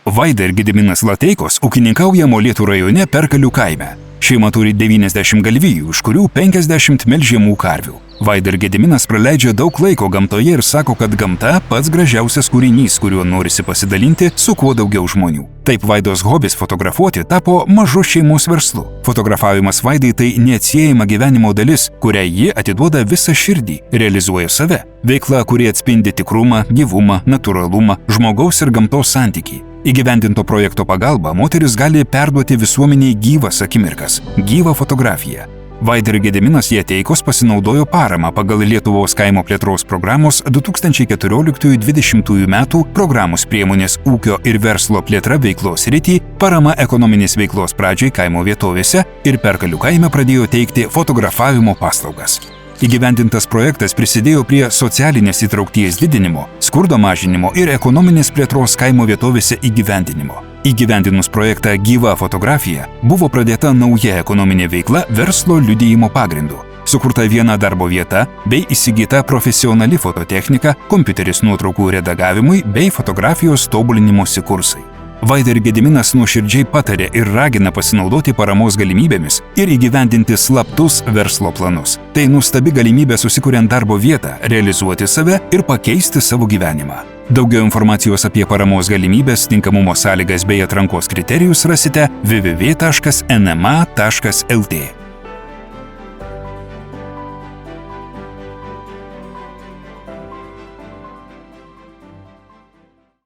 Vaida ir Gediminas Lateikos ūkininkauja Molėtų rajone Perkalių kaime. Šeima turi 90 galvijų, iš kurių 50 melžiamų karvių. Vaida ir Gediminas praleidžia daug laiko gamtoje ir sako, kad gamta pats gražiausias kūrinys, kuriuo norisi pasidalinti su kuo daugiau žmonių. Taip Vaidos hobis fotografuoti tapo mažu šeimos verslu. Fotografavimas Vaidai tai neatsiejama gyvenimo dalis, kuriai ji atiduoda visą širdį, realizuoja save. Veikla, kuri atspindi tikrumą, gyvumą, natūralumą, žmogaus ir gamtos santykį. Įgyvendinto projekto pagalba moteris gali perduoti visuomeniai gyvas akimirkas, gyvą fotografiją. Vaida ir Gediminas Lateikos pasinaudojo parama pagal Lietuvos kaimo plėtros programos 2014-2020 metų programos priemonės ūkio ir verslo plėtra veiklos sritį, parama ekonominės veiklos pradžiai kaimo vietovėse ir Perkalių kaime pradėjo teikti fotografavimo paslaugas. Įgyvendintas projektas prisidėjo prie socialinės įtraukties didinimo, skurdo mažinimo ir ekonominės plėtros kaimo vietovėse įgyvendinimo. Įgyvendinus projektą Gyva fotografija buvo pradėta nauja ekonominė veikla verslo liudijimo pagrindu. Sukurta viena darbo vieta bei įsigyta profesionali fototechnika, kompiuteris nuotraukų redagavimui bei fotografijos tobulinimosi kursai. Vaida ir Gediminas nuoširdžiai patarė ir ragina pasinaudoti paramos galimybėmis ir įgyvendinti slaptus verslo planus. Tai nuostabi galimybė susikuriant darbo vietą, realizuoti save ir pakeisti savo gyvenimą. Daugiau informacijos apie paramos galimybės, tinkamumo sąlygas bei atrankos kriterijus rasite www.nma.lt.